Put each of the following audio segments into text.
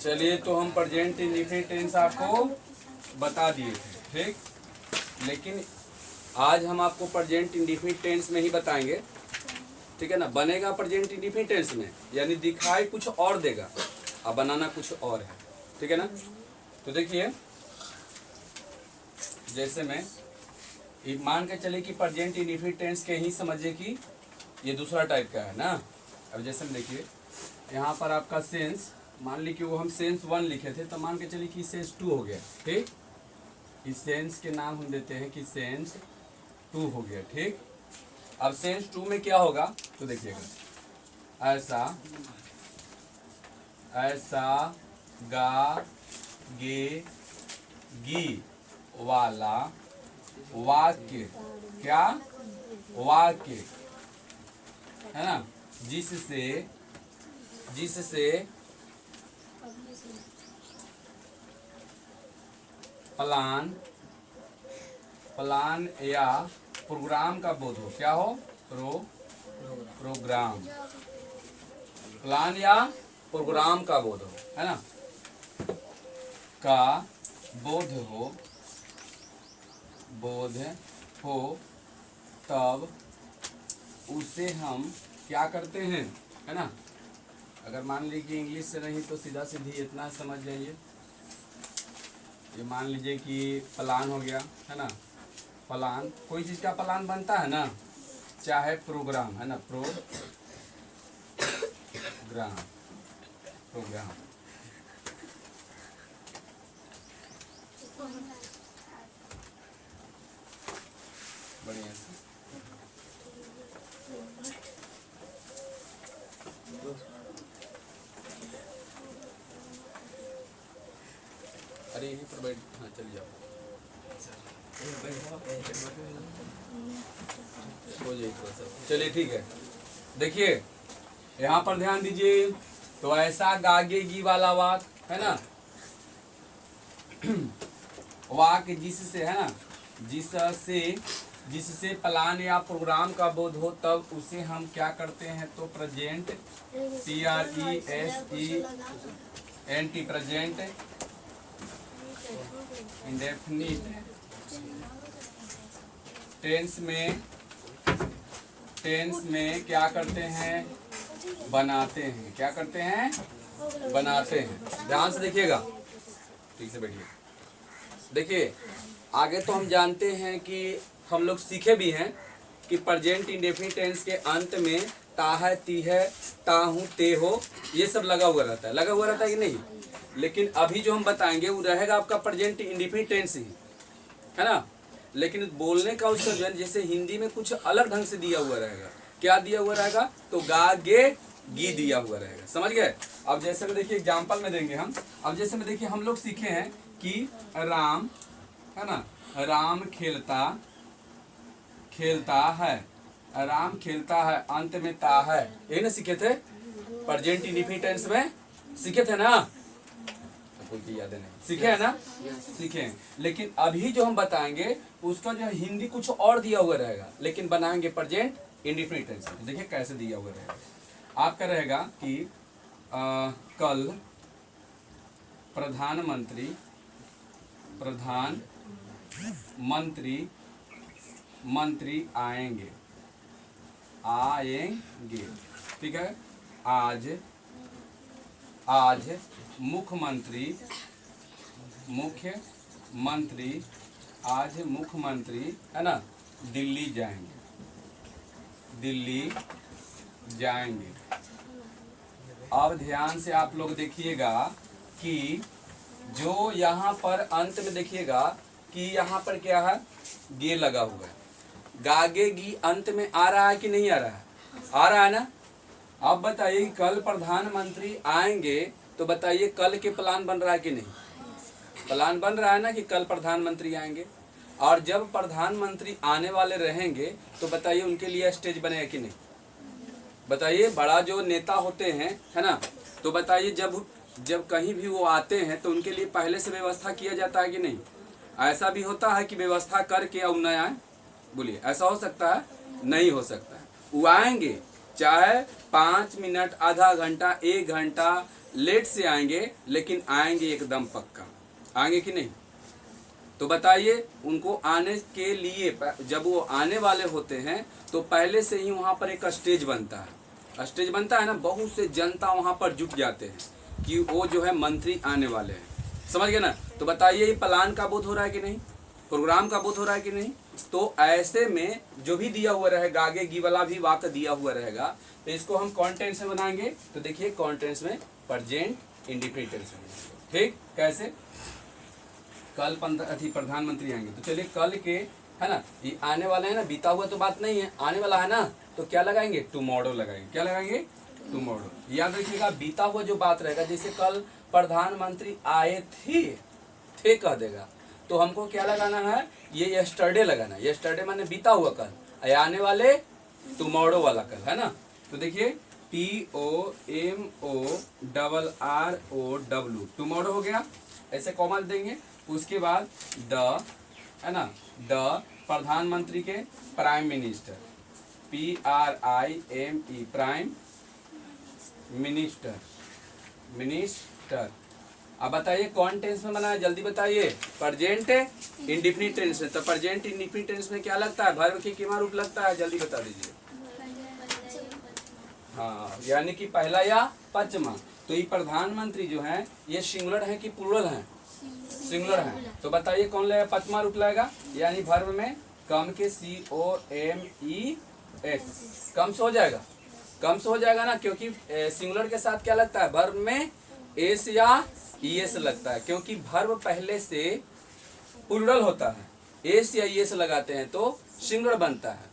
चलिए, तो हम प्रेजेंट इंडेफिनिट टेंस आपको बता दिए थे, ठीक। लेकिन आज हम आपको प्रेजेंट इंडेफिनिट टेंस में ही बताएंगे, ठीक है ना। बनेगा प्रेजेंट इंडेफिनिट टेंस में, यानी दिखाई कुछ और देगा और बनाना कुछ और है, ठीक है ना। तो देखिए, जैसे मैं मान के चले कि प्रेजेंट इंडेफिनिट टेंस के ही समझिए कि ये दूसरा टाइप का है ना। अब जैसे में देखिए, यहाँ पर आपका सेंस, मान ली कि वो हम सेंस 1 लिखे थे, तो मान के चलिए कि सेंस 2 हो गया, ठीक। इस सेंस के नाम हम देते हैं कि सेंस 2 हो गया, ठीक। अब सेंस 2 में क्या होगा तो देखिएगा, ऐसा ऐसा गा गे गी वाला वाक्य, क्या वाक्य है ना, जिससे प्लान या प्रोग्राम का बोध हो, क्या हो, प्रोग्राम, प्लान या प्रोग्राम का बोध हो, है ना, का बोध हो तब उसे हम क्या करते हैं, है ना। अगर मान लीजिए इंग्लिश से नहीं तो सीधा सीधी इतना समझ जाइए, ये मान लीजिए कि प्लान हो गया, है ना। प्लान, कोई चीज़ का प्लान बनता है ना, चाहे प्रोग्राम, है ना, प्रोग्राम बढ़िया से। अरे यहीं पर बैठ, हाँ चलिए जाओ, हो जाइए थोड़ा सा, चलिए ठीक है। देखिए यहाँ पर ध्यान दीजिए, तो ऐसा गागेगी वाला वाक, है ना, वाक जिससे, है ना, जिससे प्लान या प्रोग्राम का बोध हो तब उसे हम क्या करते हैं, तो present PRESENT present indefinite tense में क्या करते हैं, बनाते हैं, क्या करते हैं, बनाते हैं। ध्यान से देखिएगा, ठीक से बैठिए। देखिए आगे तो हम जानते हैं कि हम लोग सीखे भी हैं कि प्रेजेंट इंडेफिनिट टेंस के अंत में ता है, ती है, ता हूँ, ते हो, ये सब लगा हुआ रहता है कि नहीं। लेकिन अभी जो हम बताएंगे वो रहेगा आपका प्रेजेंट इंडेफिनिट टेंस ही, है ना। लेकिन बोलने का उसका जो है, जैसे हिंदी में कुछ अलग ढंग से दिया हुआ रहेगा। क्या दिया हुआ रहेगा, तो गा गे गी दिया हुआ रहेगा, समझ गए। अब जैसे में देखिए एग्जाम्पल में देंगे हम। अब जैसे में देखिए, हम लोग सीखे हैं कि राम, है ना, राम खेलता है, राम खेलता है, अंत में ता है, यही ना सीखे थे प्रेजेंट इंडेफिनिट टेंस में, सीखे थे ना, कोई याद नहीं, सीखे है ना, सीखे हैं। लेकिन अभी जो हम बताएंगे उसका जो हिंदी कुछ और दिया हुआ रहेगा, लेकिन बनाएंगे प्रेजेंट इंडेफिनिट टेंस में। देखिए कैसे दिया हुआ रहेगा, आपका रहेगा कि कल प्रधानमंत्री आएंगे, ठीक है। आज मुख्यमंत्री है ना, दिल्ली जाएंगे। अब ध्यान से आप लोग देखिएगा कि जो यहाँ पर अंत में देखिएगा कि यहाँ पर क्या है, गे लगा हुआ है। गागेगी अंत में आ रहा है कि नहीं आ रहा है, आ रहा है ना। अब बताइए कल प्रधानमंत्री आएंगे, तो बताइए कल के प्लान बन रहा है कि नहीं, प्लान बन रहा है ना कि कल प्रधानमंत्री आएंगे। और जब प्रधानमंत्री आने वाले रहेंगे तो बताइए उनके लिए स्टेज बनेगा कि नहीं, बताइए। बड़ा जो नेता होते हैं, है ना, तो बताइए जब कहीं भी वो आते हैं तो उनके लिए पहले से व्यवस्था किया जाता है कि नहीं। ऐसा भी होता है कि व्यवस्था करके अब न आए, बोलिए ऐसा हो सकता है, नहीं हो सकता है। वो आएंगे, चाहे 5 मिनट, आधा घंटा, 1 घंटा, लेट से आएंगे लेकिन आएंगे एकदम पक्का। आएंगे कि नहीं? तो बताइए, उनको आने के लिए जब वो आने वाले होते हैं तो पहले से ही वहाँ पर एक स्टेज बनता है। स्टेज बनता है ना, बहुत से जनता वहाँ पर जुट जाते हैं कि वो जो है मंत्री आने वाले हैं। समझ गए ना? तो बताइए, ये प्लान का बोध हो रहा है कि नहीं? प्रोग्राम का बोध हो रहा है कि नहीं? तो ऐसे में जो भी दिया हुआ रहेगा, आगे गी वाला भी वाक्य दिया हुआ रहेगा, तो इसको हम कौन टेंस में बनाएंगे? तो देखिए, कौन टेंस में? प्रेजेंट इंडिफिनिट टेंस में। ठीक, कैसे? कल प्रधानमंत्री आएंगे, तो चलिए कल के, है ना, ये आने वाले हैं ना, बीता हुआ तो बात नहीं है, आने वाला है ना, तो क्या लगाएंगे? टुमारो लगाएंगे। क्या लगाएंगे? टुमारो। याद रखिएगा, बीता हुआ जो बात रहेगा, जैसे कल प्रधानमंत्री आए थे कह देगा, तो हमको क्या लगाना है? ये यस्टरडे लगाना है। यस्टरडे माने बीता हुआ कल, आने वाले टुमारो वाला कल, है ना। तो देखिए, TOMORROW, टुमारो हो गया, ऐसे कॉमा देंगे। उसके बाद द, है ना, द प्रधानमंत्री के prime minister, PRIME, prime minister. अब बताइए कौन टेंस में बना है? जल्दी बताइए। प्रेजेंट इंडिफिनिट टेंस में। तो प्रेजेंट इंडिफिनिट टेंस में क्या लगता है? वर्ब के किमा रूप लगता है? जल्दी बता दीजिए। हाँ, यानी कि पहला या पचमा। तो ये प्रधानमंत्री जो है, ये सिंगुलर है कि प्लूरल है? सिंगुलर है। तो बताइए कौन लगेगा? पचमा रूप लगेगा, यानी वर्ब में कम के COMES, कम से हो जाएगा। कम से हो जाएगा ना, क्योंकि सिंगुलर के साथ क्या लगता है? वर्ब में एस या ईएस लगता है, क्योंकि वर्ब पहले से प्लूरल होता है। एस या ईएस लगाते हैं तो सिंगुलर बनता है,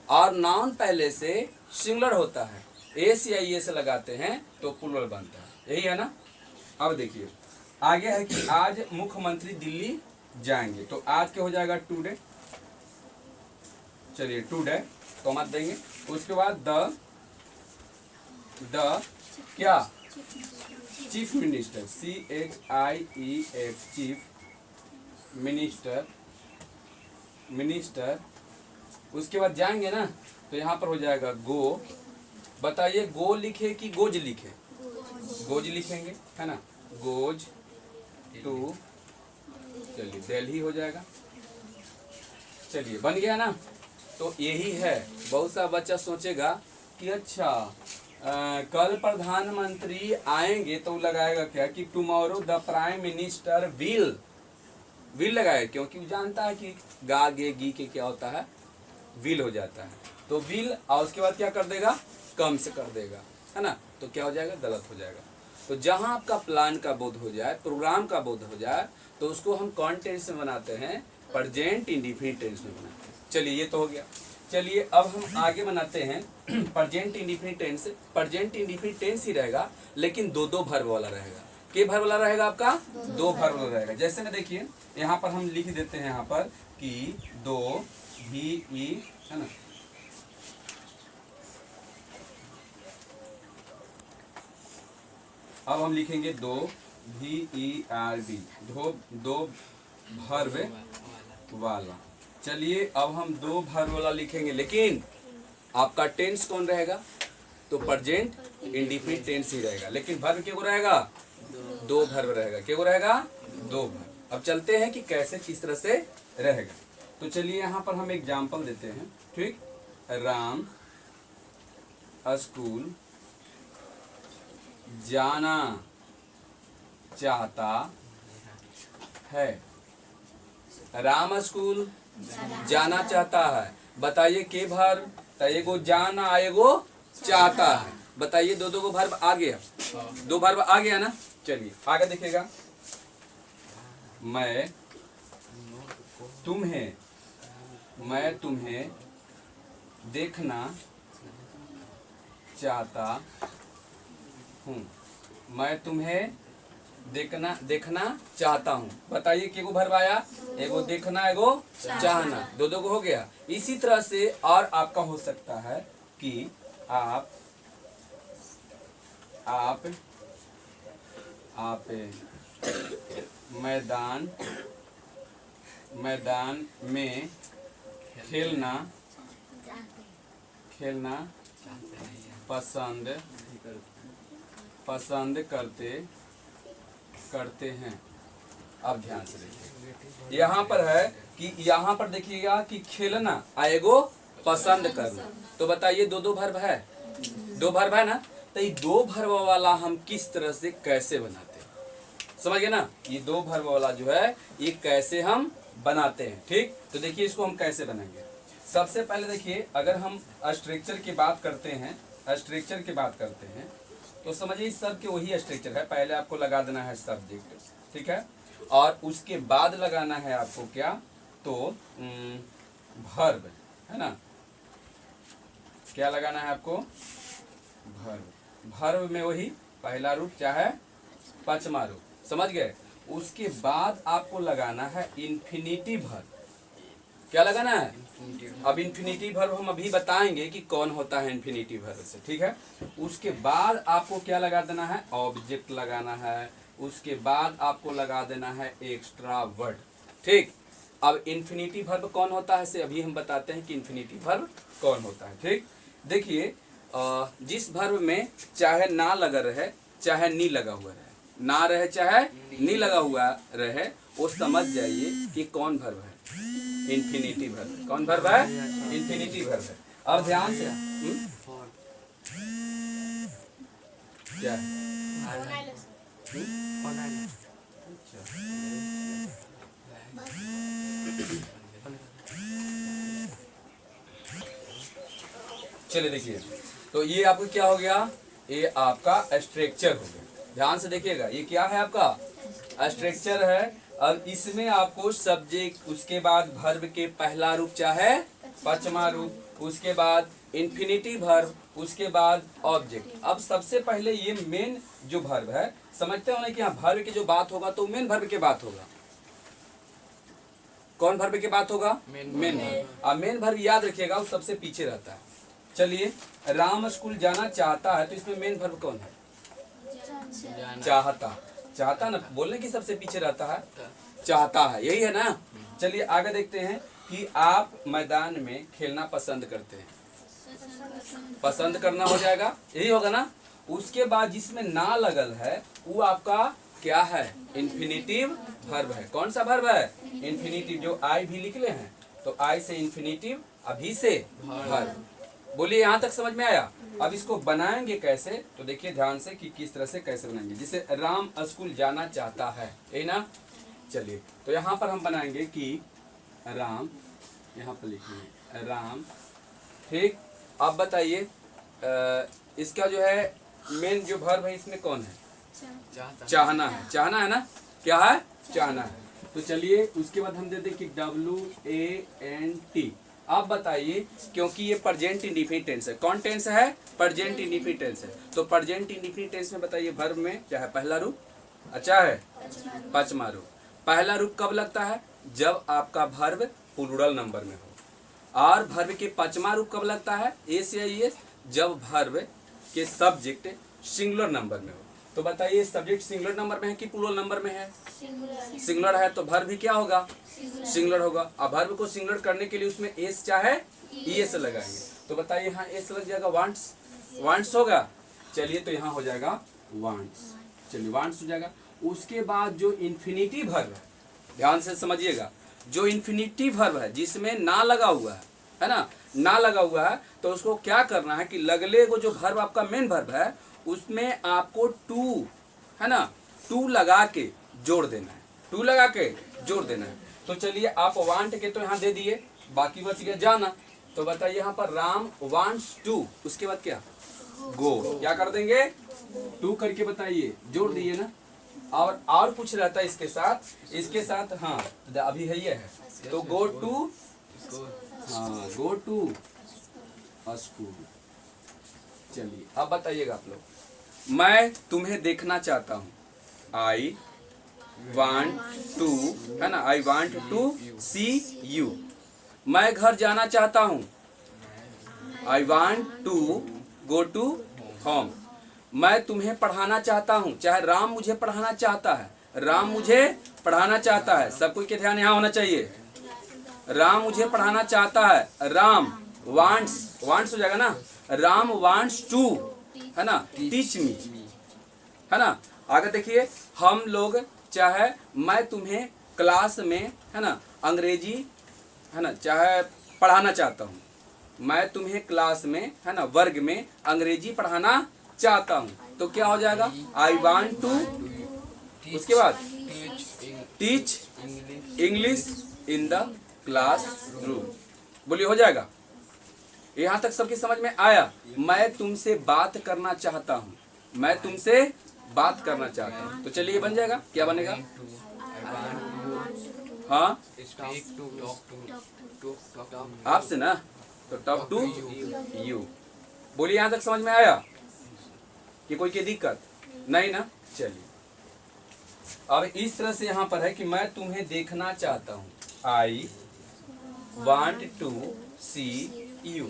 और नाउन पहले से सिंगुलर होता है, एस या ईएस लगाते हैं तो प्लूरल बनता है। यही है ना। अब देखिए आगे है कि आज मुख्यमंत्री दिल्ली जाएंगे, तो आज क्या हो जाएगा? टुडे। चलिए टुडे कॉमा देंगे। उसके बाद द क्या? Chief minister, CHIEF, chief minister. उसके बाद जाएंगे ना, तो यहाँ पर हो जाएगा गो। बताइए, गो लिखे कि गोज लिखे? गोज लिखेंगे, है ना। गोज टू, चलिए दिल्ली हो जाएगा। चलिए बन गया ना। तो यही है। बहुत सा बच्चा सोचेगा कि अच्छा कल प्रधानमंत्री आएंगे, तो लगाएगा क्या कि tomorrow the prime minister will लगाएगा, क्योंकि वो जानता है कि गा गे गी के क्या होता है? विल हो जाता है। तो विल, और उसके बाद क्या कर देगा? कम से कर देगा, है ना। तो क्या हो जाएगा? गलत हो जाएगा। तो जहां आपका प्लान का बोध हो जाए, प्रोग्राम का बोध हो जाए, तो उसको हम कौन टेंस में बनाते हैं? प्रेजेंट इंडिफिनिट टेंस में बनाते हैं। चलिए ये तो हो गया। चलिए अब हम आगे बनाते हैं present indefinite tense. Present indefinite tense ही रहेगा, लेकिन दो वर्ब वाला रहेगा। के वर्ब वाला रहेगा? आपका दो वर्ब वाला रहेगा। जैसे में देखिए, यहाँ पर हम लिख देते हैं यहाँ पर कि दो VE, है ना, अब हम लिखेंगे दो VERB, दो वर्ब वाला। चलिए अब हम दो वर्ब वाला लिखेंगे, लेकिन आपका टेंस कौन रहेगा? तो प्रेजेंट इंडिफिनिट टेंस ही रहेगा, लेकिन वर्ब क्या रहेगा? दो वर्ब रहेगा। क्या रहेगा? दो वर्ब। अब चलते हैं कि कैसे, किस तरह से रहेगा। तो चलिए यहाँ पर हम एग्जाम्पल देते हैं। ठीक, राम स्कूल जाना चाहता है। राम स्कूल जाना चाहता है। बताइए के भर? तो एगो जाना, एगो चाहता है। बताइए दो को भर्ब आ गया? दो भर्ब आ गया ना। चलिए आगे देखिएगा। मैं तुम्हें देखना चाहता हूँ। मैं तुम्हें देखना चाहता हूँ। बताइए के गो भर्ब आया? एगो देखना, एगो चाहना, दो को हो गया। इसी तरह से और आपका हो सकता है कि आप मैदान में खेलना पसंद पसंद करते हैं। अब ध्यान से देखिए, यहाँ पर है कि यहाँ पर देखिएगा कि खेलना आएगो पसंद करना। तो बताइए दो वर्ब है, दो वर्ब है ना। तो ये दो वर्ब वाला हम किस तरह से कैसे बनाते हैं, समझ गए ना। ये दो वर्ब वाला जो है ये कैसे हम बनाते हैं। ठीक, तो देखिए इसको हम कैसे बनाएंगे। सबसे पहले देखिए, अगर हम स्ट्रक्चर की बात करते हैं, स्ट्रक्चर की बात करते हैं तो समझिए सब के वही स्ट्रक्चर है। पहले आपको लगा देना है सब्जेक्ट, ठीक है, और उसके बाद लगाना है आपको क्या, तो वर्ब, है ना। क्या लगाना है आपको, वर्ब। वर्ब में वही पहला रूप चाहे पांचवा रूप, समझ गए। उसके बाद आपको लगाना है इन्फिनिटिव वर्ब। क्या लगाना है, अब इन्फिनिटिव वर्ब हम अभी बताएंगे कि कौन होता है इन्फिनिटिव वर्ब से, ठीक है। उसके बाद आपको क्या लगा देना है, ऑब्जेक्ट लगाना है। उसके बाद आपको लगा देना है एक्स्ट्रा वर्ड, ठीक। अब इन्फिनिटिव वर्ब कौन होता है से अभी हम बताते हैं कि इन्फिनिटिव वर्ब कौन होता है। ठीक, देखिए जिस वर्ब में चाहे ना लगा रहे चाहे नी लगा हुआ रहे, ना रहे चाहे नी लगा हुआ रहे, वो समझ जाइए कि कौन वर्ब है, इन्फिनिटिव वर्ब। कौन वर्ब है, इन्फिनिटिव वर्ब है। अब ध्यान से क्या है, चलिए देखिए, तो ये आपको क्या हो गया, ये आपका स्ट्रक्चर हो गया। ध्यान से देखिएगा, ये क्या है आपका स्ट्रक्चर है। अब इसमें आपको सब्जेक्ट, उसके बाद वर्ब के पहला रूप चाहे पांचवा रूप, उसके बाद इन्फिनिटिव वर्ब, उसके बाद ऑब्जेक्ट। अब सबसे पहले ये मेन जो वर्ब है, समझते हो ना कि हाँ वर्ब की जो बात होगा तो मेन वर्ब की बात होगा। कौन वर्ब की बात होगा, मेन वर्ब। अब मेन वर्ब याद रखिएगा वो सबसे पीछे रहता है। चलिए, राम स्कूल जाना चाहता है, तो इसमें मेन वर्ब कौन है, चाहता। चाहता ना, बोलने की सबसे पीछे रहता है, चाहता है, यही है ना। चलिए आगे देखते हैं कि आप मैदान में खेलना पसंद करते हैं, पसंद करना हो जाएगा, यही होगा ना। उसके बाद जिसमें ना लगल है वो आपका क्या है, इन्फिनिटिव वर्ब है। कौन सा वर्ब है, इन्फिनिटिव, जो आई भी लिख ले हैं, तो आई से इन्फिनिटिव, अभी से वर्ब। बोलिए यहाँ तक समझ में आया। अब इसको बनाएंगे कैसे, तो देखिए ध्यान से कि किस तरह से कैसे बनाएंगे। जैसे राम स्कूल जाना चाहता है, यही ना। चलिए, तो यहाँ पर हम बनाएंगे कि राम, यहाँ पर लिखिए राम, ठीक। अब बताइए इसका जो है मेन जो वर्ब है इसमें कौन है, चाहना है। चाहना है ना, क्या है, चाहना है। तो चलिए उसके बाद हम दे दें कि WANT। आप बताइए, क्योंकि ये प्रेजेंट इंडेफिनिट टेंस है, कौन टेंस है, प्रेजेंट इंडेफिनिट टेंस है। तो प्रेजेंट इंडेफिनिट टेंस में बताइए वर्ब में क्या है, पहला रूप, अच्छा है पांचवा रूप। पहला रूप कब लगता है, जब आपका वर्ब प्लूरल नंबर में हो। और वर्ब के पांचवा रूप कब लगता है, एस या एस, जब वर्ब के सब्जेक्ट सिंगुलर नंबर में हो। तो बताइए सब्जेक्ट सिंगुलर नंबर में है कि प्लूरल नंबर में है, सिंगुलर है, तो वर्ब भी क्या होगा, सिंगुलर होगा। अब वर्ब को सिंगुलर करने के लिए उसमें एस चाहे ईएस लगाएंगे। तो बताइए यहाँ एस लग जाएगा, वांट्स, वांट्स होगा। चलिए तो यहाँ हो जाएगा वांट्स, चलिए वांट्स हो जाएगा। उसके बाद जो इन्फिनिटिव वर्ब है, ध्यान से समझिएगा, जो इन्फिनिटिव वर्ब है जिसमें ना लगा हुआ है ना, ना लगा हुआ है, तो उसको क्या करना है कि लगले को जो वर्ब आपका मेन वर्ब है उसमें आपको टू, है ना, टू लगा के जोड़ देना है, टू लगा के जोड़ देना है। तो चलिए आप वांट के तो यहाँ दे दिए, बाकी बच गया जाना। तो बताइए यहाँ पर राम वांट्स टू, उसके बाद क्या, गो। क्या कर देंगे, टू करके बताइए, जोड़ दिए ना। और कुछ रहता है इसके साथ, इसके साथ, हाँ अभी है ये है, तो गो टू, हाँ गो टू स्कूल। चलिए अब बताइएगा आप लोग, मैं तुम्हें देखना चाहता हूँ, आई वांट टू, है ना, I want to see you. मैं घर जाना चाहता हूँ, I want to go to home. मैं तुम्हें पढ़ाना चाहता हूँ, चाहे राम मुझे पढ़ाना चाहता है, राम मुझे पढ़ाना चाहता है, सब कोई के ध्यान यहाँ होना चाहिए। राम मुझे पढ़ाना चाहता है, राम वांट्स, वांट्स हो जाएगा ना, राम वांट्स टू, है ना, टीच मी। है ना। आगे देखिए, हम लोग चाहे मैं तुम्हें क्लास में, है ना, अंग्रेजी, है ना, चाहे पढ़ाना चाहता हूँ, मैं तुम्हें क्लास में, है ना, वर्ग में अंग्रेजी पढ़ाना चाहता हूँ, तो क्या हो जाएगा, आई वांट टू, उसके बाद teach English in the class room. बोलिए, हो जाएगा। यहाँ तक सबकी समझ में आया। मैं तुमसे बात करना चाहता हूँ, मैं तुमसे बात करना चाहता हूँ, तो चलिए बन जाएगा। क्या बनेगा, हाँ आपसे ना, तो टॉक टू यू। बोलिए, यहाँ तक समझ में आया कि कोई की दिक्कत नहीं ना। चलिए, अब इस तरह से यहाँ पर है कि मैं तुम्हें देखना चाहता हूँ, I want to see you.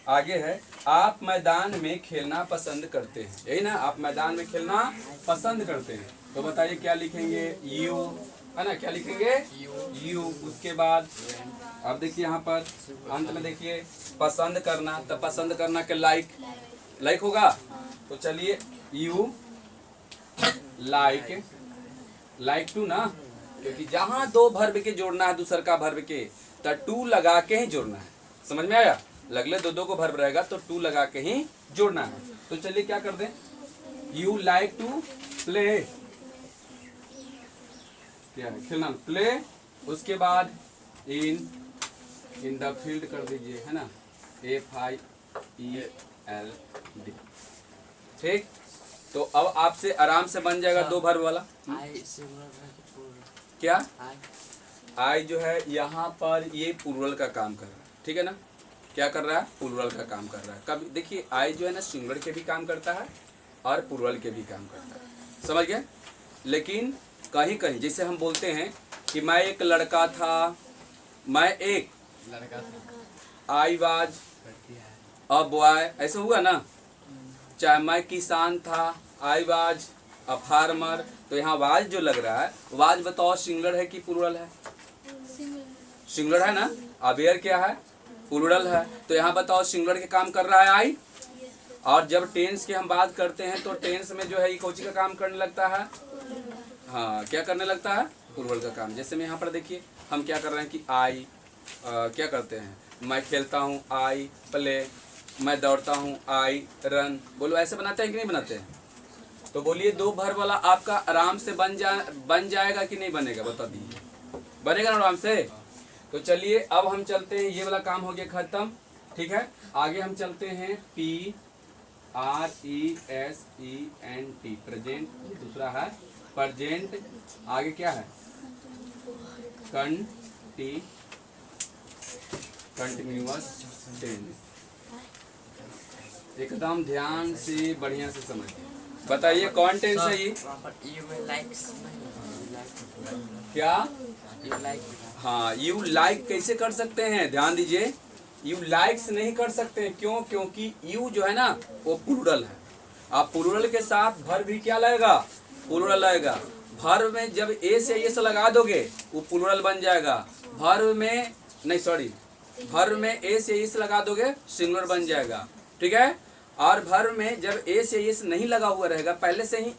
आगे है, आप मैदान में खेलना पसंद करते हैं, यही ना, आप मैदान में खेलना पसंद करते हैं, तो बताइए क्या लिखेंगे, यू, है ना, क्या लिखेंगे, यू। उसके बाद अब देखिए यहाँ पर अंत में देखिए, पसंद करना, तो पसंद करना के लाइक, लाइक होगा, तो चलिए यू लाइक, लाइक टू ना, क्योंकि जहां दो वर्ब के जोड़ना है दूसर का वर्ब के, तो टू लगा के ही जोड़ना है। समझ में आया, लगले दो दो को वर्ब रहेगा तो टू लगा के ही जोड़ना है। तो चलिए क्या कर दें, यू लाइक टू प्ले, क्या है, खेलना, प्ले। उसके बाद इन द फील्ड कर दीजिए, है ना, FIELD। ठीक, तो अब आपसे आराम से बन जाएगा दो वर्ब वाला। क्या, आई जो है यहाँ पर ये प्लूरल का काम कर रहा है, ठीक है ना, क्या कर रहा है, प्लूरल का काम कर रहा है। कभी देखिए, आई जो है ना सिंगुलर के भी काम करता है और प्लूरल के भी काम करता है, समझ गए। लेकिन कहीं कहीं जैसे हम बोलते हैं कि मैं एक लड़का था, मैं एक लड़का था, आई वाज अ बॉय, ऐसा हुआ ना। चाहे मैं किसान था, आई वाज अ फार्मर, तो यहाँ वाज जो लग रहा है, वाज बताओ सिंगुलर है कि प्लूरल है, सिंगुलर है ना, अवेयर क्या है, प्लूरल है, तो यहाँ बताओ सिंगुलर के काम कर रहा है आई। और जब टेंस की हम बात करते हैं तो टेंस में जो है ये कोची का काम करने लगता है, हाँ क्या करने लगता है, प्लूरल का काम। जैसे में यहाँ पर देखिए हम क्या कर रहे हैं कि आई क्या करते हैं, मैं खेलता हूँ, आई प्ले, मैं दौड़ता हूँ, आई रन। बोलो ऐसे बनाते हैं कि नहीं बनाते हैं। तो बोलिए दो वर्ब वाला आपका आराम से बन जाएगा कि नहीं बनेगा, बता दीजिए, बनेगा ना आराम से। तो चलिए अब हम चलते हैं, ये वाला काम हो गया खत्म, ठीक है। आगे हम चलते हैं PRESENT, प्रेजेंट, दूसरा है प्रेजेंट, आगे क्या है, कंटिन्यूअस टेंस। एकदम ध्यान से बढ़िया से समझिए, बताइए कौन टेंस है ये, क्या, हाँ यू लाइक कैसे कर सकते हैं, ध्यान दीजिए, यू लाइक्स नहीं कर सकते हैं, क्यों, क्योंकि यू जो है ना वो प्लूरल है। आप प्लूरल के साथ वर्ब भी क्या लगेगा, प्लूरल लगेगा। वर्ब में जब ए से एस लगा दोगे वो प्लूरल बन जाएगा, वर्ब में नहीं सॉरी, वर्ब में ए से एस लगा दोगे सिंगुलर बन जाएगा, ठीक है। और वर्ब में जब ए से एस नहीं लगा हुआ रहेगा पहले से ही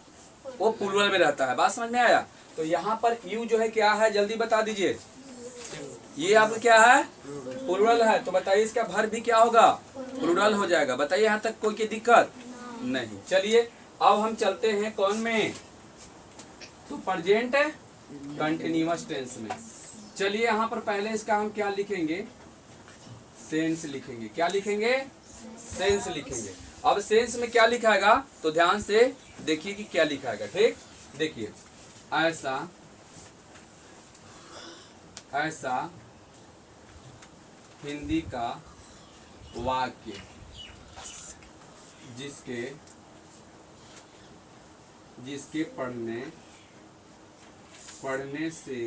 वो प्लूरल में रहता है। बात समझ में आया। तो यहाँ पर यू जो है क्या है, जल्दी बता दीजिए, ये आपका क्या है, प्लूरल है, तो बताइए इसका वर्ब भी क्या होगा, प्लूरल हो जाएगा। बताइए यहाँ तक कोई की दिक्कत नहीं। चलिए अब हम चलते हैं कौन में, तो प्रेजेंट कंटिन्यूअस टेंस में। चलिए यहाँ पर पहले इसका हम क्या लिखेंगे, सेंस लिखेंगे। क्या लिखेंगे, सेंस लिखेंगे। अब सेंस में क्या लिखाएगा, तो ध्यान से देखिए कि क्या लिखाएगा, ठीक। देखिए ऐसा ऐसा हिंदी का वाक्य जिसके पढ़ने से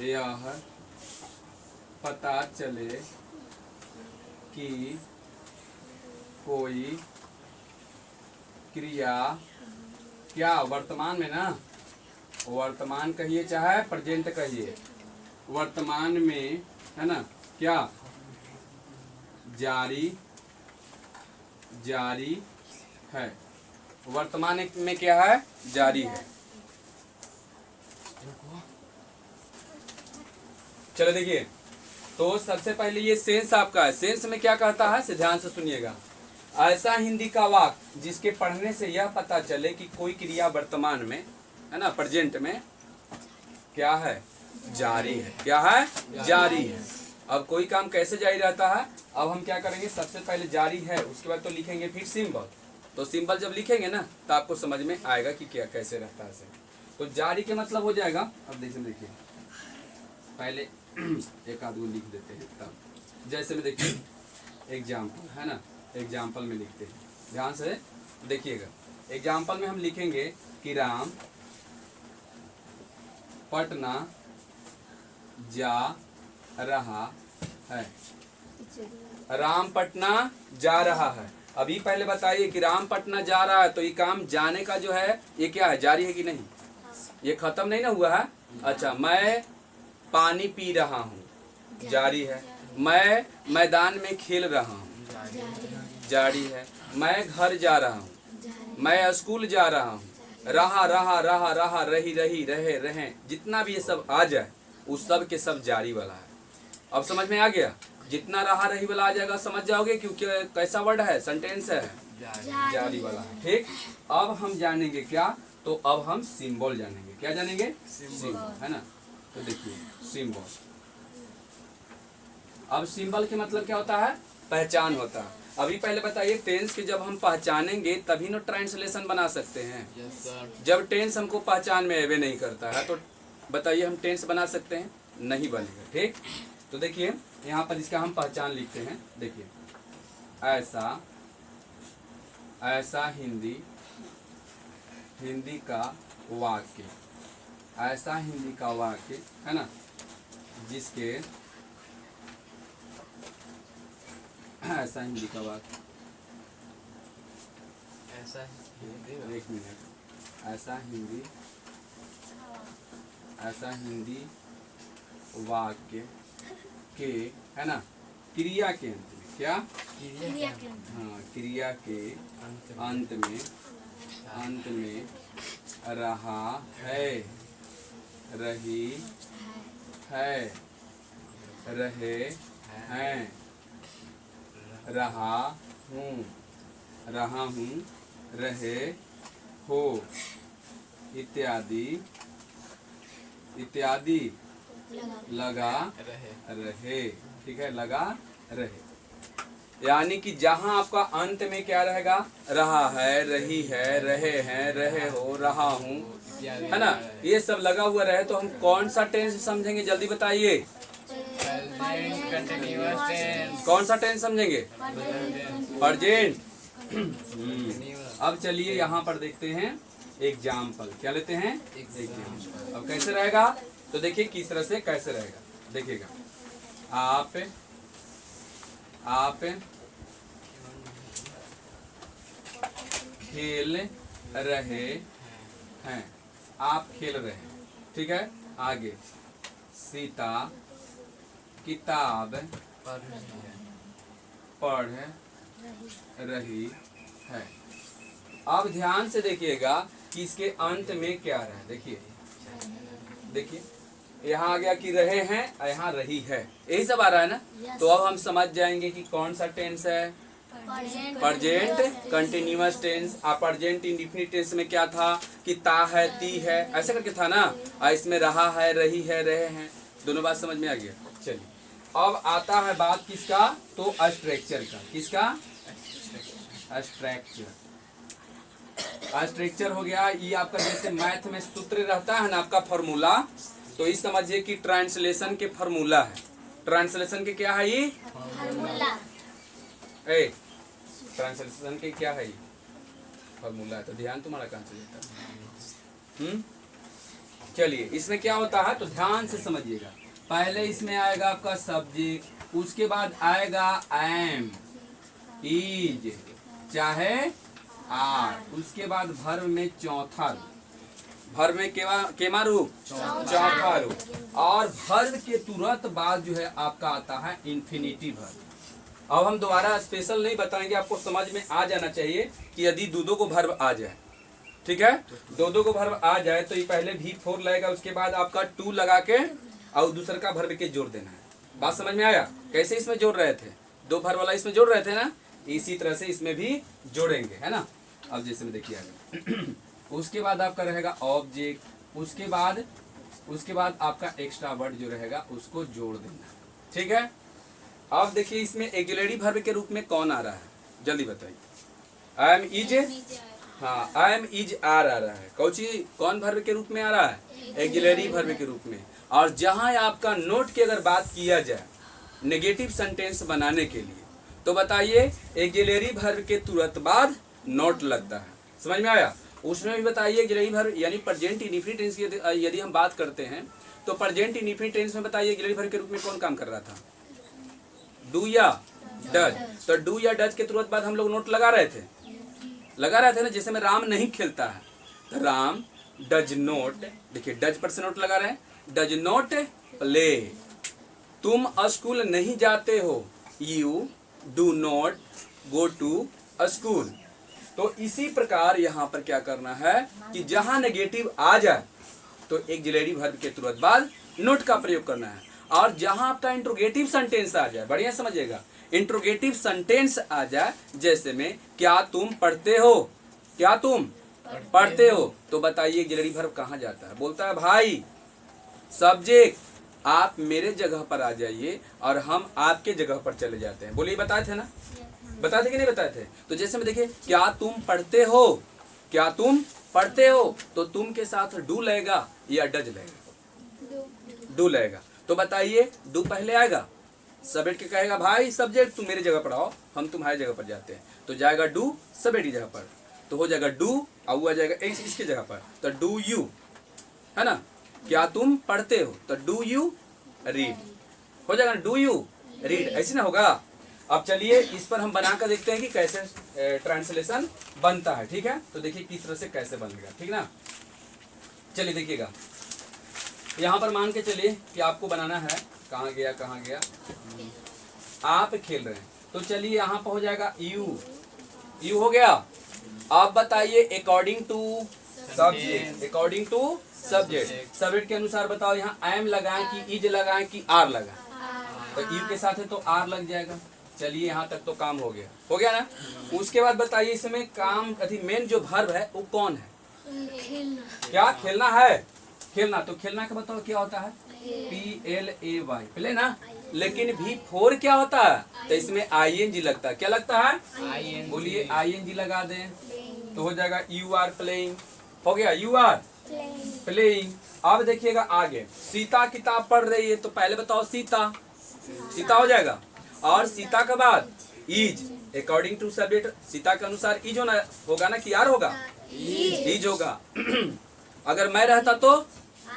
यह पता चले कि कोई क्रिया, क्या वर्तमान में ना, वर्तमान कहिए चाहे प्रेजेंट कहिए, वर्तमान में है ना, क्या जारी है, वर्तमान में क्या है, जारी है। चलो देखिए, तो सबसे पहले ये सेंस आपका है। सेंस में क्या कहता है, ध्यान से सुनिएगा। ऐसा हिंदी का वाक्य जिसके पढ़ने से यह पता चले कि कोई क्रिया वर्तमान में है ना, प्रेजेंट में क्या है, जारी है। क्या है, जारी है। अब कोई काम कैसे जारी रहता है, अब हम क्या करेंगे, सबसे पहले जारी है, उसके बाद तो लिखेंगे फिर सिंबल। तो सिंबल जब लिखेंगे ना तो आपको समझ में आएगा कि क्या कैसे रहता है। तो जारी के मतलब हो जाएगा, अब देखिए पहले एक आध गो लिख देते हैं तब। जैसे में देखिए एग्जाम्पल है ना, एग्जाम्पल में लिखते हैं, ध्यान से देखिएगा। एग्जाम्पल में हम लिखेंगे कि राम पटना जा रहा है। राम पटना जा रहा है। अभी पहले बताइए कि राम पटना जा रहा है, तो ये काम जाने का जो है ये क्या है, जारी है कि नहीं, ये खत्म नहीं ना हुआ है। अच्छा, मैं पानी पी रहा हूँ, जारी है। मैं मैदान में खेल रहा हूँ, जारी है। मैं घर जा रहा हूँ, मैं स्कूल जा रहा हूँ, रहा रहा रहा रहा रही रही रहे रहे, जितना भी ये सब आ जाए उस सब के सब जारी वाला है। अब समझ में आ गया, जितना रहा रही वाला आ जाएगा समझ जाओगे, क्योंकि कैसा वर्ड है, सेंटेंस है, जारी वाला है। ठीक, अब हम जानेंगे क्या, तो अब हम सिंबल जानेंगे। क्या जानेंगे, सिंबल, है ना। तो देखिए सिंबल, अब सिंबल के मतलब क्या होता है, पहचान होता है। अभी पहले बताइए, टेंस के जब हम पहचानेंगे तभी ना ट्रांसलेशन बना सकते हैं। जब टेंस हमको पहचान में एवे नहीं करता है तो बताइए हम टेंस बना सकते हैं, नहीं बनेगा। ठीक, तो देखिए यहाँ पर इसका हम पहचान लिखते हैं। देखिए ऐसा, ऐसा हिंदी, हिंदी का वाक्य, ऐसा हिंदी का वाक्य है ना, जिसके, ऐसा हिंदी का वाक्य, ऐसा, एक मिनट, ऐसा हिंदी, ऐसा हिंदी वाक्य के, है ना, क्रिया के अंत में, क्या, क्रिया के, हाँ, क्रिया के अंत में, अंत में रहा है, रही है, रहे हैं, रहा हूँ, रहा हूँ, रहे हो, इत्यादि इत्यादि लगा रहे। ठीक है, लगा रहे, यानी कि जहां आपका अंत में क्या रहेगा, रहा है, रही है, रहे हैं, रहे हो, रहा हूँ, है ना, ये सब लगा हुआ रहे, तो हम कौन सा टेंस समझेंगे, जल्दी बताइए, कौन सा टेंस समझेंगे, प्रेजेंट। अब चलिए यहाँ पर देखते हैं एग्जाम्पल। क्या लेते हैं, एग्जाम्पल। अब कैसे रहेगा, तो देखिए किस तरह से कैसे रहेगा, देखिएगा। आप खेल रहे हैं, आप खेल रहे हैं। ठीक है, आगे, सीता किताब पढ़ रही है। अब ध्यान से देखिएगा कि इसके अंत में क्या रहा, देखिए देखिए, यहाँ आ गया कि रहे हैं, यहाँ रही है, यही सब आ रहा है ना। तो अब हम समझ जाएंगे कि कौन सा टेंस है, present continuous tense. Present indefinite tense में क्या था कि ता है, ती है, ऐसे करके था ना। इसमें रहा है, रही है, रहे हैं, दोनों बात समझ में आ गया। चलिए अब आता है बात किसका, तो स्ट्रक्चर का। किसका, स्ट्रक्चर। स्ट्रक्चर हो गया ये आपका, जैसे मैथ में सूत्र रहता है ना आपका फॉर्मूला, तो ये समझिए कि ट्रांसलेशन के फॉर्मूला है। ट्रांसलेशन के क्या है, ये फॉर्मूला, ट्रांसलेशन के क्या है, ये फॉर्मूला है। तो ध्यान तुम्हारा कहाँ से जाता है। चलिए इसमें क्या होता है, तो ध्यान से समझिएगा। पहले इसमें आएगा आपका सब्जेक्ट, उसके बाद आएगा एम, इज, चाहे, आर, उसके बाद वर्ब में चौथा रूप, वर्ब में केमा रूप, चौथा रूप, और वर्ब के तुरंत बाद जो है आपका आता है इन्फिनिटी वर्ब। अब हम दोबारा स्पेशल नहीं बताएंगे, आपको समझ में आ जाना चाहिए कि यदि दो को वर्ब आ जाए, ठीक है, दो को वर्ब आ जाए तो ये पहले V4 लगेगा, उसके बाद आपका टू लगा के और दूसरे का वर्ब के जोड़ देना है। बात समझ में आया? कैसे इसमें जोड़ रहे थे, दो वर्ब वाला इसमें जोड़ रहे थे ना, इसी तरह से इसमें भी जोड़ेंगे, है ना। अब जैसे में देखिए आगे उसके बाद आपका रहेगा ऑब्जेक्ट, उसके बाद आपका एक्स्ट्रा वर्ड जो रहेगा उसको जोड़ देना, ठीक है। अब देखिए इसमें ऑक्सिलरी वर्ब के रूप में कौन आ रहा है, जल्दी बताइए। आई एम इज, हाँ आई एम इज आर आ रहा है, कौन वर्ब के रूप में आ रहा है, ऑक्सिलरी वर्ब के रूप में। और जहां आपका नोट की अगर बात किया जाए नेगेटिव सेंटेंस बनाने के लिए, तो बताइए ऑक्सिलरी वर्ब के तुरंत बाद नोट लगता है, समझ में आया। उसमें भी बताइए ऑक्सिलरी वर्ब यानी प्रेजेंट इंडेफिनिट टेंस की यदि हम बात करते हैं तो प्रेजेंट इंडेफिनिट टेंस में बताइए ऑक्सिलरी वर्ब के रूप में कौन काम कर रहा था, डू या डज। तो डू या डज के तुरंत बाद हम लोग नोट लगा रहे थे ना। जैसे में राम नहीं खेलता है तो राम डज नोट, देखिए डज पर से नोट लगा रहे हैं, डज नोट प्ले। तुम स्कूल नहीं जाते हो, you do not go to school. तो इसी प्रकार यहाँ पर क्या करना है कि जहां नेगेटिव आ जाए तो ऑक्सिलरी वर्ब के तुरंत बाद नोट का प्रयोग करना है। और जहां आपका इंट्रोगेटिव सेंटेंस आ जाए, बढ़िया समझिएगा, इंट्रोगेटिव सेंटेंस आ जाए, जैसे में क्या तुम पढ़ते हो, क्या तुम पढ़ते हो, तो बताइए ऑक्सिलरी वर्ब कहाँ जाता है, बोलता है भाई सब्जेक्ट आप मेरे जगह पर आ जाइए और हम आपके जगह पर चले जाते हैं। बोलिए, बताए थे ना, बताए थे कि नहीं बताए थे। तो जैसे में देखिए क्या तुम पढ़ते हो, क्या तुम पढ़ते हो, तो तुम के साथ डू लगेगा या डज लगेगा, डू लगेगा। तो बताइए डू पहले आएगा, सब्जेक्ट के कहेगा भाई सब्जेक्ट तुम मेरे जगह पर आओ, हम तुम्हारी जगह पर जाते हैं, तो जाएगा डू सब्जेक्ट की जगह पर, तो हो जाएगा डू और आ जाएगा इसकी जगह पर, तो डू यू, है ना। क्या तुम पढ़ते हो, तो डू यू रीड, हो जाएगा डू यू रीड, ऐसे ना होगा। अब चलिए इस पर हम बना कर देखते हैं कि कैसे ट्रांसलेशन बनता है, ठीक है। तो देखिए किस तरह से कैसे बनेगा, ठीक ना। चलिए देखिएगा, यहाँ पर मान के चलिए कि आपको बनाना है, कहाँ गया, आप खेल रहे हैं, तो चलिए यहाँ पर हो जाएगा यू हो गया। आप बताइए according to subject, according to subject, subject के अनुसार बताओ यहाँ एम लगाएं कि इज लगाएं कि आर लगाएं, तो यू के साथ है तो आर लग जाएगा। चलिए यहाँ तक तो काम हो गया ना। उसके बाद बताइए इसमें काम मेन जो वर्ब है वो कौन है, क्या खेलना है, खेलना, तो खेलना का बताओ क्या होता है, PLAY प्ले ना। लेकिन V4 क्या होता है, तो इसमें ING लगता है, क्या लगता है, बोलिए ING लगा दें, तो हो जाएगा यू आर प्लेइंग, हो गया यू आर प्लेइंग। अब देखिएगा आगे, सीता किताब पढ़ रही है, तो पहले बताओ सीता, सीता हो जाएगा। और सीता के बाद is, according to subject, Sita के अनुसार इज होगा ना कि आर होगा, इज होगा। अगर मैं रहता तो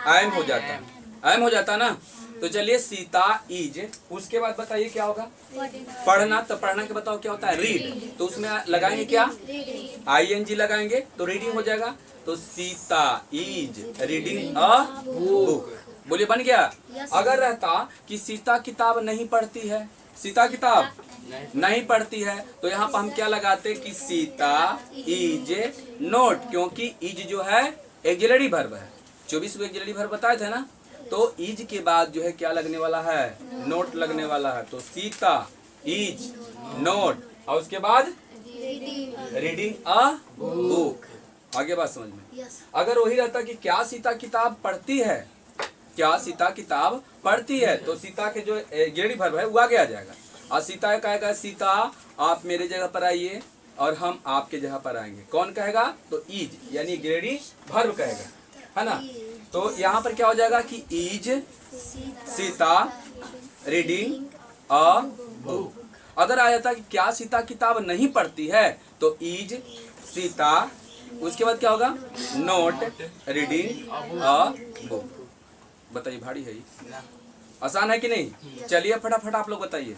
आई एम हो जाता, आई एम हो जाता ना। तो चलिए सीता इज, उसके बाद बताइए क्या होगा, पढ़ना, तो पढ़ना के बताओ क्या होता है, रीड, तो उसमें लगाएंगे क्या, ING लगाएंगे तो रीडिंग हो जाएगा। तो Sita is reading a book, बोलिए बन गया। अगर रहता कि सीता किताब नहीं पढ़ती है, सीता किताब नहीं पढ़ती है, तो यहाँ पर हम क्या लगाते कि सीता इज नोट, क्योंकि इज जो है ऑक्सिलरी वर्ब है, 24 को ऑक्सिलरी वर्ब बताए थे ना। तो इज के बाद जो है क्या लगने वाला है, नोट लगने वाला है, तो सीता इज नोट, और उसके बाद रीडिंग अ बुक। आगे बात समझ में। अगर वही रहता कि क्या सीता किताब पढ़ती है, क्या सीता किताब पढ़ती है, तो सीता के जो ऑक्सिलरी वर्ब है वो आगे आ जाएगा। और सीता कहेगा सीता आप मेरे जगह पर आइए और हम आपके जगह पर आएंगे, कौन कहेगा, तो इज यानी ऑक्सिलरी वर्ब कहेगा, है ना। तो यहाँ पर क्या हो जाएगा कि is Sita reading a book. अगर आ जाता कि क्या सीता किताब नहीं पढ़ती है, तो इज सीता, उसके बाद क्या होगा, नोट रीडिंग अ बुक। बताइए भारी है ये, आसान है कि नहीं। चलिए फटाफट आप लोग बताइए,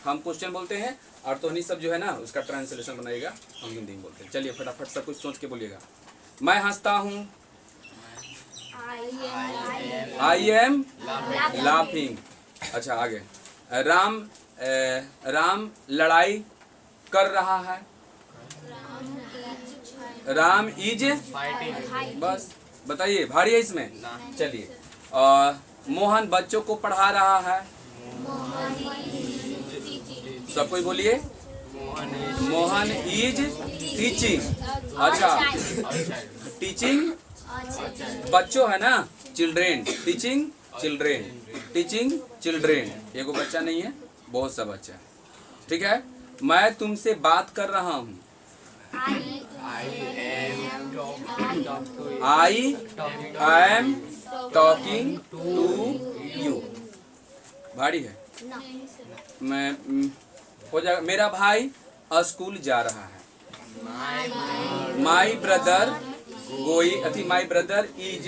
हम क्वेश्चन बोलते हैं और तो सब जो है ना उसका ट्रांसलेशन बनाएगा, हम हिंदी में बोलते हैं। चलिए फटाफट सब कुछ सोच के बोलिएगा। मैं हंसता हूँ, आई एम लाफिंग। अच्छा आगे, राम राम लड़ाई कर रहा है। राम इज बस बताइए, भारी है इसमें। चलिए, मोहन बच्चों को पढ़ा रहा है। सब कोई बोलिए, मोहन इज टीचिंग। अच्छा, टीचिंग बच्चों है ना, children, teaching children, teaching children. ये कोई बच्चा नहीं है, बहुत सा बच्चा है। ठीक है, मैं तुमसे बात कर रहा हूँ। I am talking to you. भारी है। मैं हो जाएगा। मेरा भाई स्कूल जा रहा है। My brother my brother is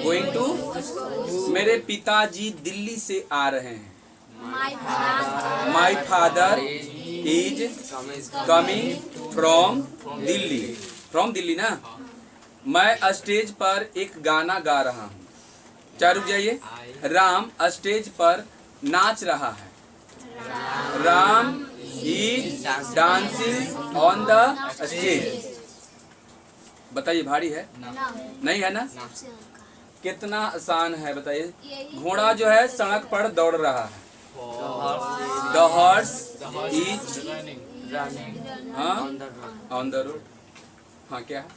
going to. मेरे पिताजी दिल्ली से आ रहे हैं। My father is coming from Delhi. From Delhi ना। मैं स्टेज पर एक गाना गा रहा हूँ। क्या, रुक जाइए। राम स्टेज पर नाच रहा है। Ram is dancing on the stage. बताइए, भारी है? नहीं है ना? कितना आसान है बताइए। घोड़ा जो है सड़क पर दौड़ रहा है। The horse is on the road. हाँ, क्या है?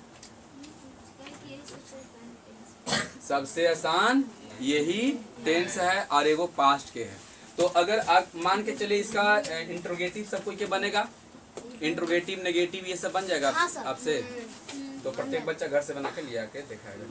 सबसे आसान यही टेंस है और एगो पास्ट के है। तो अगर आप मान के चले इसका इंट्रोगेटिव सब कोई के बनेगा, इंट्रोगेटिव नेगेटिव ये सब बन जाएगा आपसे। तो प्रत्येक बच्चा घर से बना के लिया के दिखाएगा।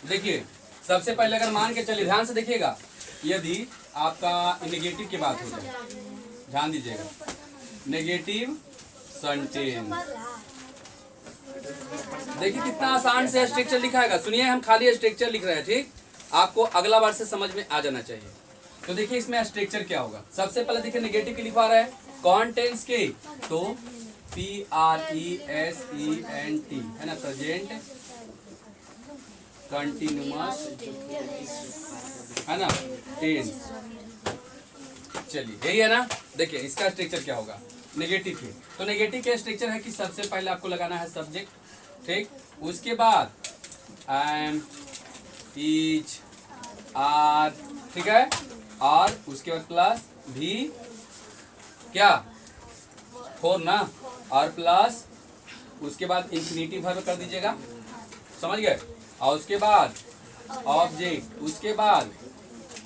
देखिए, सबसे पहले अगर मान के चलिए, ध्यान से देखिएगा, यदि आपका नेगेटिव की बात हो जाए, ध्यान दीजिएगा, नेगेटिव सेंटेंस। देखिए कितना आसान से स्ट्रक्चर लिखाएगा। सुनिए, हम खाली स्ट्रक्चर लिख रहे हैं, ठीक? आपको अगला बार से समझ में आ जाना चाहिए। तो देखिए इसमें स्ट्रक्चर क्या होगा। सबसे पहले देखिए नेगेटिव की लिखवा रहा है, कौन टेंस के? तो PRESENT है ना, प्रेजेंट कंटिन्यूअस है ना, टेंस। चलिए, यही है ना। देखिए इसका स्ट्रक्चर क्या होगा, नेगेटिव है। तो नेगेटिव का स्ट्रक्चर है कि सबसे पहले आपको लगाना है सब्जेक्ट, ठीक? उसके बाद एम, इज, आर, ठीक है? और उसके बाद प्लस भी क्या, फोर ना, और प्लस उसके बाद इंफिनिटिव वर्ब कर दीजिएगा, समझ गए? और उसके बाद ऑब्जेक्ट, उसके बाद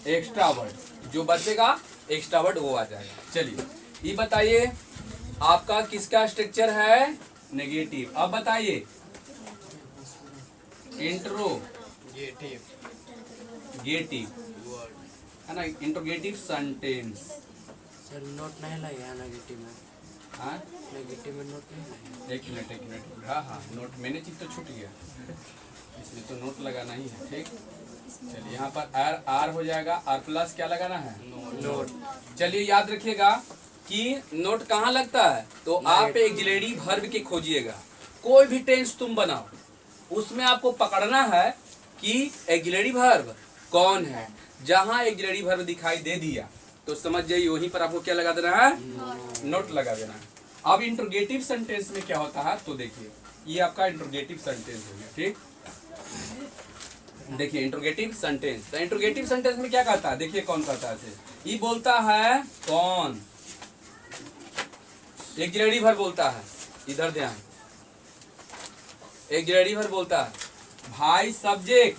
एक्स्ट्रा वर्ड, जो बचेगा एक्स्ट्रा वर्ड वो आ जाएगा। चलिए, ये बताइए आपका किसका स्ट्रक्चर है? नेगेटिव। अब बताइए इंट्रोगेटिव है ना, इंट्रोगेटिव सेंटेंस। सर नोट नहीं लगा नेगेटिव में। हाँ, नेगेटिव में नोट नहीं लगा। एक मिनट। हाँ हाँ, नोट मैंने चीज तो छूट गया, इसमें तो नोट लगाना ही है, ठीक? चलिए, यहाँ पर आर हो जाएगा, आर प्लस क्या लगाना है? नोट। चलिए याद रखिएगा कि नोट कहाँ लगता है, तो आप ऑक्सिलरी वर्ब के खोजिएगा। कोई भी टेंस तुम बनाओ, उसमें आपको पकड़ना है कि ऑक्सिलरी वर्ब कौन है। जहाँ ऑक्सिलरी वर्ब दिखाई दे दिया तो समझ जाइए वहीं पर आपको क्या लगा देना है? नोट लगा देना है। अब इंट्रोगेटिव सेंटेंस में क्या होता है, तो देखिए ये आपका इंट्रोगेटिव सेंटेंस हो गया, ठीक? देखिए इंट्रोगेटिव सेंटेंस, तो इंट्रोगेटिव सेंटेंस में क्या कहता है, देखिए कौन कहता है इसे। ये बोलता है कौन, ऑक्सिलरी वर्ब बोलता है, इधर ध्यान, ऑक्सिलरी वर्ब बोलता है भाई सब्जेक्ट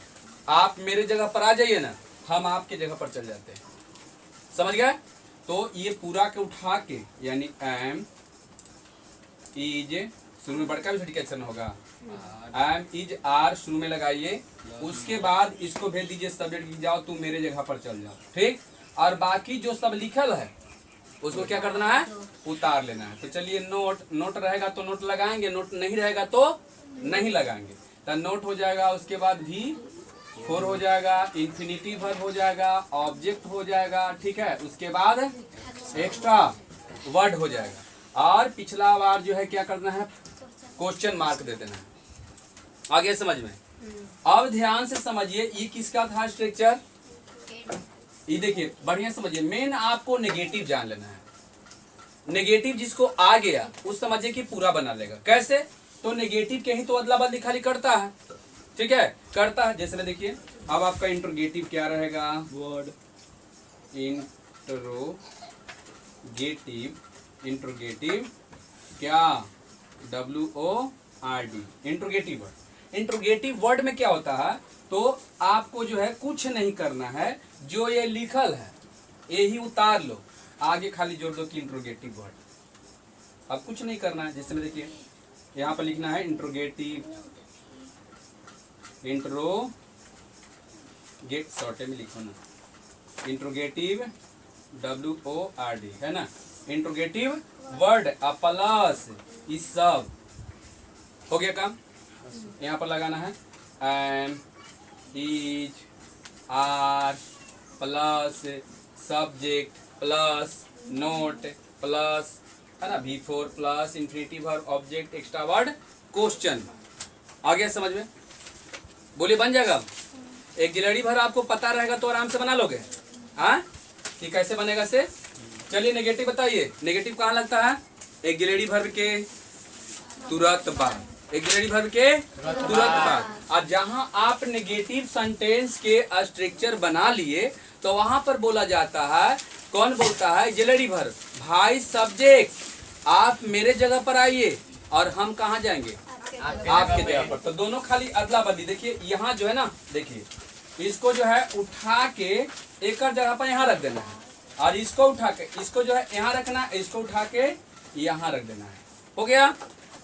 आप मेरे जगह पर आ जाइए ना, हम आपके जगह पर चल जाते हैं, समझ गए? तो ये पूरा के उठा के, यानी एम इज शुरू में बड़का भी एक्शन होगा, एम इज आर शुरू में लगाइए, उसके बाद इसको भेज दीजिए सब्जेक्ट की, जाओ तुम मेरे जगह पर चल जाओ, ठीक? और बाकी जो सब लिखल है उसको क्या कर देना है, उतार लेना है। तो चलिए नोट रहेगा तो नोट लगाएंगे, नोट नहीं रहेगा तो नहीं लगाएंगे। तो नोट हो जाएगा, उसके बाद भी फोर हो जाएगा, इंफिनिटिव वर्ब हो जाएगा, ऑब्जेक्ट हो जाएगा, ठीक है? उसके बाद एक्स्ट्रा वर्ड हो जाएगा। और पिछला बार जो है क्या करना है, क्वेश्चन मार्क दे देना है। आगे समझ में। अब ध्यान से समझिए, ये किसका था स्ट्रक्चर, ये देखिए बढ़िया समझिए। मेन आपको नेगेटिव जान लेना है। नेगेटिव जिसको आ गया उस समझिए कि पूरा बना लेगा। कैसे, तो नेगेटिव के ही तो अदला बदली खाली करता है, ठीक है, करता है। जैसे देखिए अब आपका इंट्रोगेटिव क्या रहेगा, वर्ड इंट्रोगेटिव क्या, WORD, interrogative word. Interrogative word में क्या होता है, तो आपको जो है कुछ नहीं करना है, जो ये लिखल है यही उतार लो, आगे खाली जोड़ दो कि इंट्रोगेटिव वर्ड। अब कुछ नहीं करना है। जैसे में देखिए यहाँ पर लिखना है शॉर्टे में लिखो ना, इंट्रोगेटिव WORD है ना, इंट्रोगेटिव वर्ड प्लस इस सब हो गया काम। यहाँ पर लगाना है am is are plus subject plus not plus है ना V4 plus infinitive verb object extra word question. आ गया समझ में, बोलिए बन जाएगा। एक गिलहरी भर आपको पता रहेगा तो आराम से बना लोगे। हाँ कि कैसे बनेगा से। चलिए नेगेटिव बताइए, नेगेटिव कहाँ लगता है, एक गिलहरी भर के तुरंत बाद, एक गिलहरी भर के तुरंत बाद। और जहां आप नेगेटिव सेंटेंस के स्ट्रक्चर बना लिए तो वहां पर बोला जाता है, कौन बोलता है, गिलहरी भर, भाई सब्जेक्ट आप मेरे जगह पर आइए और हम कहाँ जाएंगे, आपके जगह पर। तो दोनों खाली अदला बदली। देखिए यहाँ जो है ना, देखिए इसको जो है उठा के एक जगह पर यहाँ रख देना है, और इसको उठा के इसको जो है यहाँ रखना है, इसको उठा के यहाँ रख देना है। हो गया।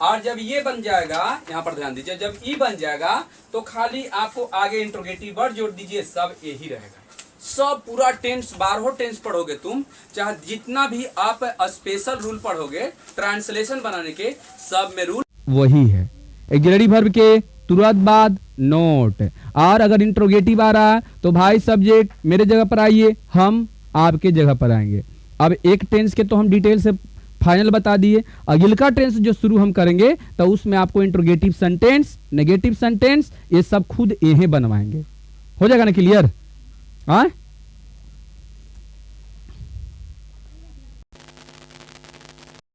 और जब ये बन जाएगा, यहाँ पर ध्यान दीजिए, जब ये बन जाएगा तो खाली आपको आगे इंट्रोगेटिव वर्ड जोड़ दीजिए, सब यही रहेगा। सब पूरा टेंस 12 टेंस पढ़ोगे तुम, चाहे जितना भी आप स्पेशल रूल पढ़ोगे ट्रांसलेशन बनाने के, सब में रूल वही है। ऑक्सिलरी वर्ब के तुरंत बाद नोट, और अगर इंट्रोगेटिव आ रहा है तो भाई सब्जेक्ट मेरे जगह पर आइए, हम आपके जगह पर आएंगे। अब एक टेंस के तो हम डिटेल से फाइनल बता दिए। अगिलका टेंस जो शुरू हम करेंगे तो उसमें आपको इंट्रोगेटिव सेंटेंस, नेगेटिव सेंटेंस, ये सब खुद यहीं बनवाएंगे। हो जाएगा ना क्लियर? हाँ।